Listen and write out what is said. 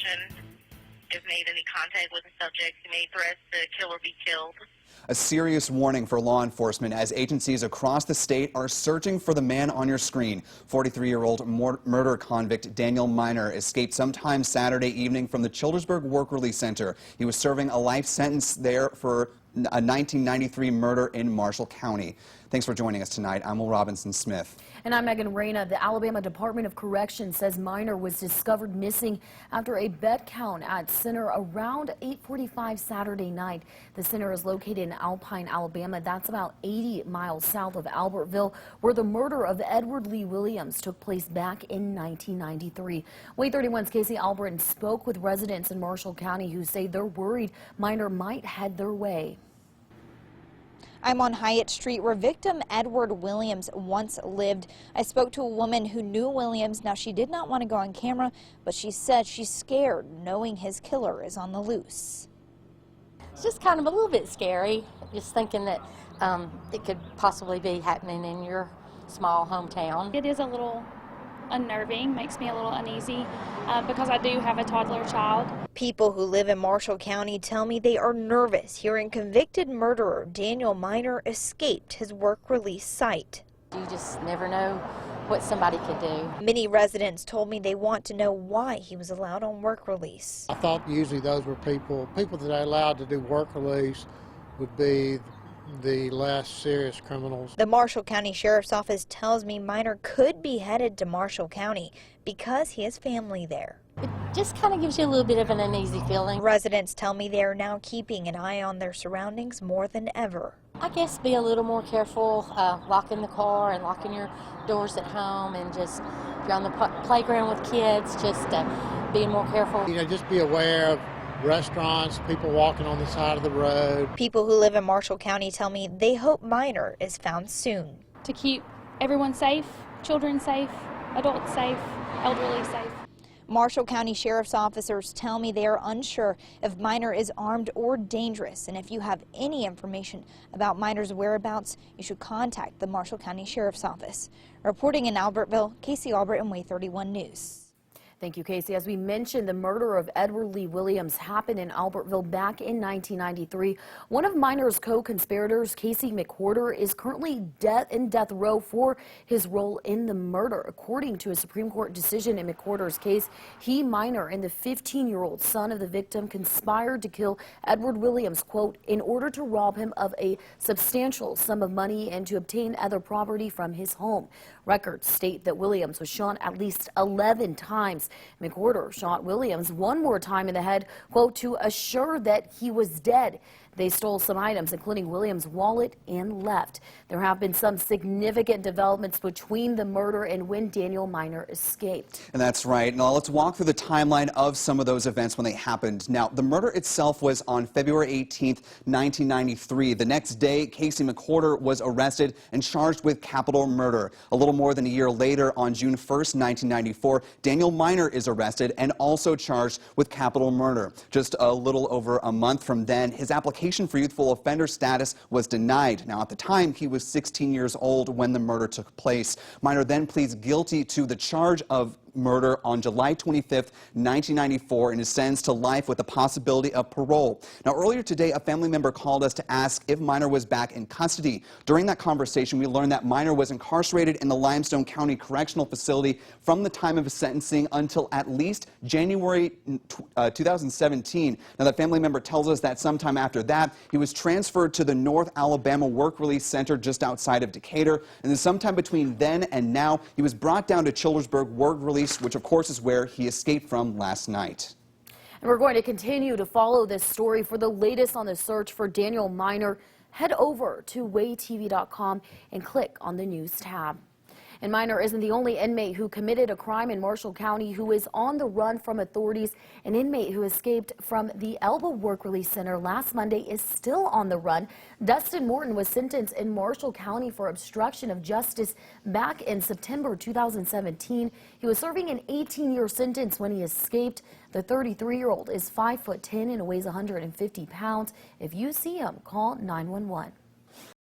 person has made any contact with the subject who made threats to kill or be killed. A serious warning for law enforcement as agencies across the state are searching for the man on your screen. 43-year-old murder convict Daniel Miner escaped sometime Saturday evening from the Childersburg Work Release Center. He was serving a life sentence there for a 1993 murder in Marshall County. Thanks for joining us tonight. I'm Will Robinson-Smith. And I'm Megan Reyna. The Alabama Department of Corrections says Miner was discovered missing after a bet count at center around 8:45 Saturday night. The center is located in Alpine, Alabama. That's about 80 miles south of Albertville, where the murder of Edward Lee Williams took place back in 1993. WAAY 31's Casey Albritton spoke with residents in Marshall County who say they're worried Miner might head their way. I'm on Hyatt Street, where victim Edward Williams once lived. I spoke to a woman who knew Williams. Now, she did not want to go on camera, but she said she's scared knowing his killer is on the loose. It's just kind of a little bit scary, just thinking that it could possibly be happening in your small hometown. It is a little unnerving, makes me a little uneasy because I do have a toddler child. People who live in Marshall County tell me they are nervous hearing convicted murderer Daniel Miner escaped his work release site. You just never know what somebody could do. Many residents told me they want to know why he was allowed on work release. I thought usually those were people that they allowed to do work release would be the less serious criminals. The Marshall County Sheriff's Office tells me Miner could be headed to Marshall County because he has family there. It just kind of gives you a little bit of an uneasy feeling. Residents tell me they are now keeping an eye on their surroundings more than ever. I guess be a little more careful, locking the car and locking your doors at home, and just if you're on the playground with kids, just being more careful. You know, just be aware of restaurants, people walking on the side of the road. People who live in Marshall County tell me they hope Miner is found soon. To keep everyone safe, children safe, adults safe, elderly safe. Marshall County Sheriff's officers tell me they are unsure if Miner is armed or dangerous, and if you have any information about Miner's whereabouts, you should contact the Marshall County Sheriff's Office. Reporting in Albertville, Casey Albritton, WAAY 31 News. Thank you, Casey. As we mentioned, the murder of Edward Lee Williams happened in Albertville back in 1993. One of Miner's co-conspirators, Casey McWhorter, is currently in death row for his role in the murder. According to a Supreme Court decision in McWhorter's case, he, Miner, and the 15-year-old son of the victim conspired to kill Edward Williams, quote, in order to rob him of a substantial sum of money and to obtain other property from his home. Records state that Williams was shot at least 11 times. McWhorter shot Williams one more time in the head, quote, to assure that he was dead. They stole some items, including Williams' wallet, and left. There have been some significant developments between the murder and when Daniel Miner escaped. And that's right. Now let's walk through the timeline of some of those events when they happened. Now, the murder itself was on February 18th, 1993. The next day, Casey McWhorter was arrested and charged with capital murder. A little more than a year later, on June 1st, 1994, Daniel Miner is arrested and also charged with capital murder. Just a little over a month from then, his application for youthful offender status was denied. Now, at the time, he was 16 years old when the murder took place. Miner then pleads guilty to the charge of murder on July 25th, 1994, and is sentenced to life with the possibility of parole. Now, earlier today, a family member called us to ask if Miner was back in custody. During that conversation, we learned that Miner was incarcerated in the Limestone County Correctional Facility from the time of his sentencing until at least January 2017. Now, that family member tells us that sometime after that, he was transferred to the North Alabama Work Release Center just outside of Decatur, and then sometime between then and now, he was brought down to Childersburg Work Release, which of course is where he escaped from last night. And we're going to continue to follow this story. For the latest on the search for Daniel Miner, head over to WAAYTV.com and click on the News tab. And Miner isn't the only inmate who committed a crime in Marshall County who is on the run from authorities. An inmate who escaped from the Elba Work Release Center last Monday is still on the run. Dustin Morton was sentenced in Marshall County for obstruction of justice back in September 2017. He was serving an 18-year sentence when he escaped. The 33-year-old is 5'10" and weighs 150 pounds. If you see him, call 911.